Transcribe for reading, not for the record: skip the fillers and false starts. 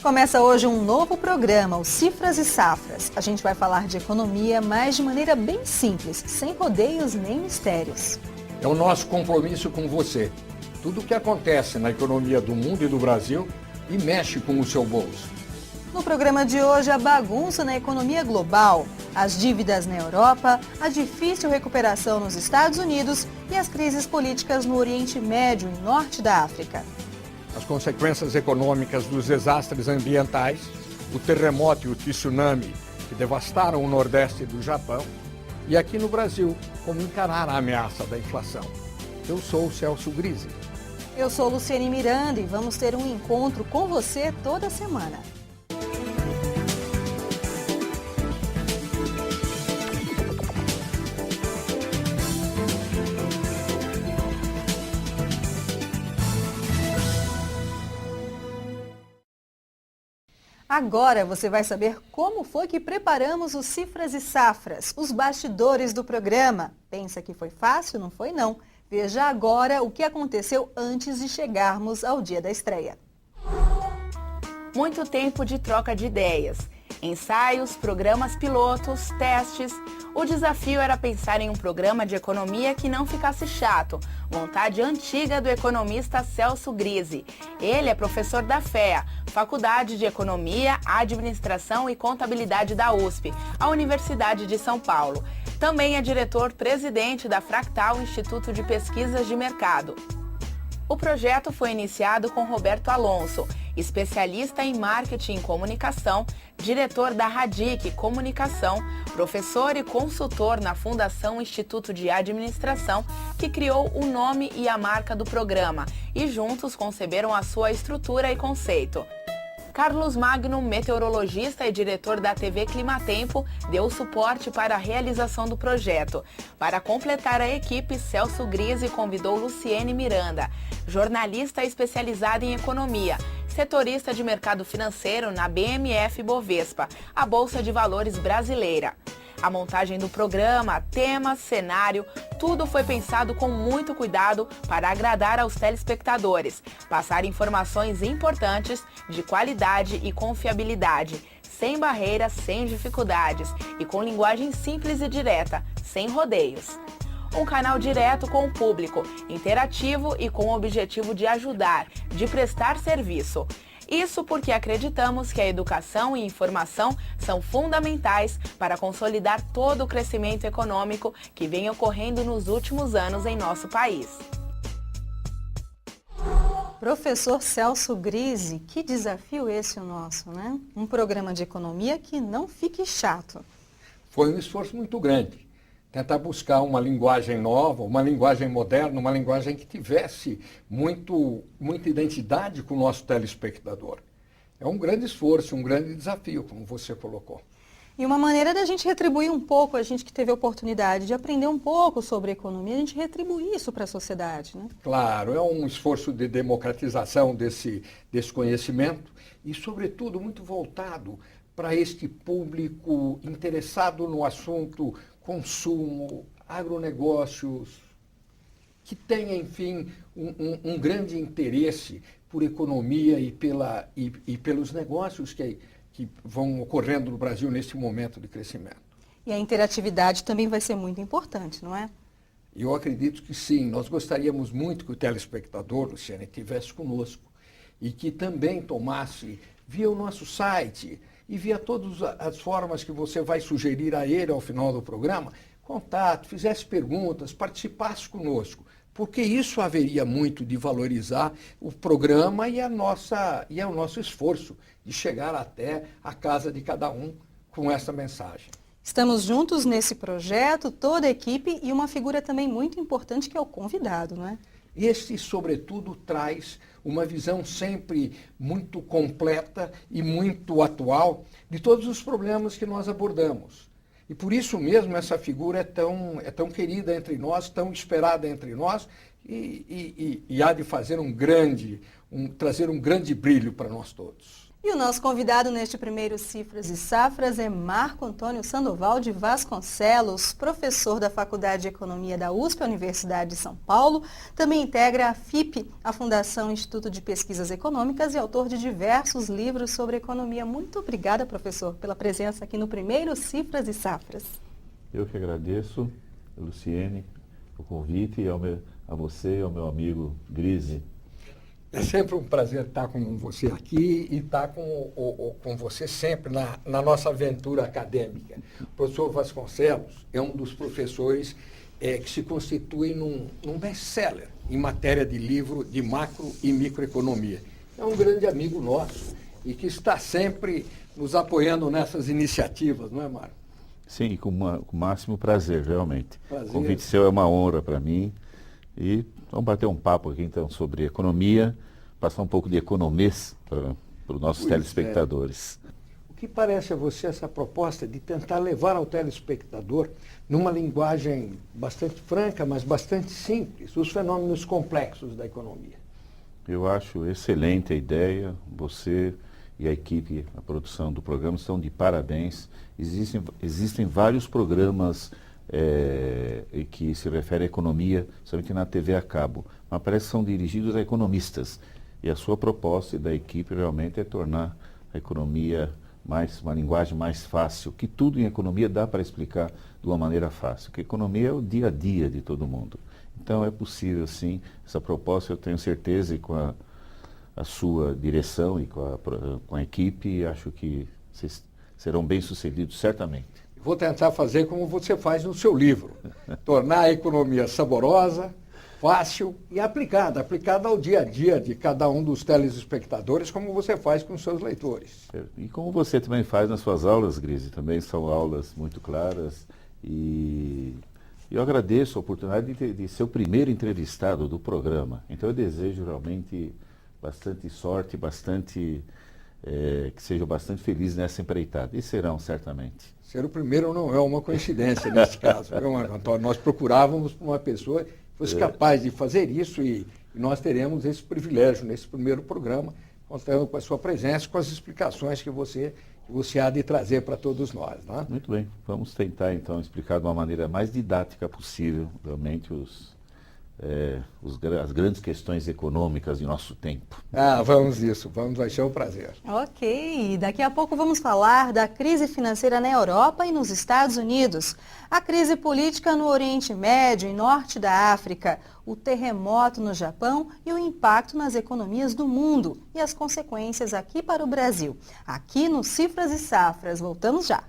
Começa hoje um novo programa, o Cifras e Safras. A gente vai falar de economia, mas de maneira bem simples, sem rodeios nem mistérios. É o nosso compromisso com você. Tudo o que acontece na economia do mundo e do Brasil e mexe com o seu bolso. No programa de hoje, a bagunça na economia global, as dívidas na Europa, a difícil recuperação nos Estados Unidos e as crises políticas no Oriente Médio e Norte da África. As consequências econômicas dos desastres ambientais, o terremoto e o tsunami que devastaram o Nordeste do Japão e aqui no Brasil, como encarar a ameaça da inflação. Eu sou o Celso Grise. Eu sou Luciane Miranda e vamos ter um encontro com você toda semana. Agora você vai saber como foi que preparamos os Cifras e Safras, os bastidores do programa. Pensa que foi fácil? Não foi não. Veja agora o que aconteceu antes de chegarmos ao dia da estreia. Muito tempo de troca de ideias, ensaios, programas pilotos, testes. O desafio era pensar em um programa de economia que não ficasse chato, vontade antiga do economista Celso Grise. Ele é professor da FEA, Faculdade de Economia, Administração e Contabilidade da USP, a Universidade de São Paulo. Também é diretor-presidente da Fractal Instituto de Pesquisas de Mercado. O projeto foi iniciado com Roberto Alonso, especialista em marketing e comunicação, diretor da Radic Comunicação, professor e consultor na Fundação Instituto de Administração, que criou o nome e a marca do programa e juntos conceberam a sua estrutura e conceito. Carlos Magno, meteorologista e diretor da TV Climatempo, deu suporte para a realização do projeto. Para completar a equipe, Celso Grise convidou Luciane Miranda, jornalista especializada em economia, setorista de mercado financeiro na BMF Bovespa, a Bolsa de Valores brasileira. A montagem do programa, temas, cenário, tudo foi pensado com muito cuidado para agradar aos telespectadores, passar informações importantes, de qualidade e confiabilidade, sem barreiras, sem dificuldades e com linguagem simples e direta, sem rodeios. Um canal direto com o público, interativo e com o objetivo de ajudar, de prestar serviço. Isso porque acreditamos que a educação e informação são fundamentais para consolidar todo o crescimento econômico que vem ocorrendo nos últimos anos em nosso país. Professor Celso Grise, que desafio esse o nosso, né? Um programa de economia que não fique chato. Foi um esforço muito grande. Tentar buscar uma linguagem nova, uma linguagem moderna, uma linguagem que tivesse muita identidade com o nosso telespectador. É um grande esforço, um grande desafio, como você colocou. E uma maneira da gente retribuir um pouco, a gente que teve a oportunidade de aprender um pouco sobre economia, a gente retribuir isso para a sociedade, né? Claro, é um esforço de democratização desse conhecimento e, sobretudo, muito voltado para este público interessado no assunto consumo, agronegócios, que tenha, enfim, um grande interesse por economia e pelos negócios que vão ocorrendo no Brasil nesse momento de crescimento. E a interatividade também vai ser muito importante, não é? Eu acredito que sim. Nós gostaríamos muito que o telespectador, Luciane, estivesse conosco e que também tomasse via o nosso site e via todas as formas que você vai sugerir a ele ao final do programa, contato, fizesse perguntas, participasse conosco, porque isso haveria muito de valorizar o programa e o nosso esforço de chegar até a casa de cada um com essa mensagem. Estamos juntos nesse projeto, toda a equipe e uma figura também muito importante que é o convidado, não é? Este, sobretudo, traz uma visão sempre muito completa e muito atual de todos os problemas que nós abordamos. E por isso mesmo essa figura é tão querida entre nós, tão esperada entre nós e há de fazer trazer um grande brilho para nós todos. E o nosso convidado neste primeiro Cifras e Safras é Marco Antônio Sandoval de Vasconcelos, professor da Faculdade de Economia da USP, Universidade de São Paulo. Também integra a FIP, a Fundação Instituto de Pesquisas Econômicas, e autor de diversos livros sobre economia. Muito obrigada, professor, pela presença aqui no primeiro Cifras e Safras. Eu que agradeço, Luciene, o convite e a você e ao meu amigo Grise. É sempre um prazer estar com você aqui e estar com você sempre na nossa aventura acadêmica. O professor Vasconcelos é um dos professores que se constitui num best-seller em matéria de livro de macro e microeconomia. É um grande amigo nosso e que está sempre nos apoiando nessas iniciativas, não é, Mário? Sim, com o máximo prazer, realmente. Prazer. O convite seu é uma honra para mim. E vamos bater um papo aqui, então, sobre economia, passar um pouco de economês para os nossos telespectadores. O que parece a você essa proposta de tentar levar ao telespectador, numa linguagem bastante franca, mas bastante simples, os fenômenos complexos da economia? Eu acho excelente a ideia. Você e a equipe, a produção do programa, estão de parabéns. Existem vários programas que se refere à economia, somente na TV a cabo, mas parece que são dirigidos a economistas. E a sua proposta e da equipe realmente é tornar a economia uma linguagem mais fácil, que tudo em economia dá para explicar de uma maneira fácil, que a economia é o dia a dia de todo mundo. Então é possível, sim, essa proposta, eu tenho certeza, e com a sua direção e com a equipe, acho que vocês serão bem-sucedidos, certamente. Vou tentar fazer como você faz no seu livro, tornar a economia saborosa, fácil e aplicada ao dia a dia de cada um dos telespectadores, como você faz com seus leitores. E como você também faz nas suas aulas, Grise, também são aulas muito claras, e eu agradeço a oportunidade de ser o primeiro entrevistado do programa. Então eu desejo realmente bastante sorte, que sejam bastante felizes nessa empreitada, e serão certamente. Ser o primeiro não é uma coincidência nesse caso, viu, Marco Antônio? Nós procurávamos uma pessoa que fosse capaz de fazer isso e nós teremos esse privilégio nesse primeiro programa, contando com a sua presença, com as explicações que você há de trazer para todos nós. Né? Muito bem, vamos tentar então explicar de uma maneira mais didática possível, realmente, as grandes questões econômicas de nosso tempo. Vamos isso, vai ser um prazer. Ok, daqui a pouco vamos falar da crise financeira na Europa e nos Estados Unidos, a crise política no Oriente Médio e Norte da África, o terremoto no Japão e o impacto nas economias do mundo e as consequências aqui para o Brasil. Aqui no Cifras e Safras, voltamos já.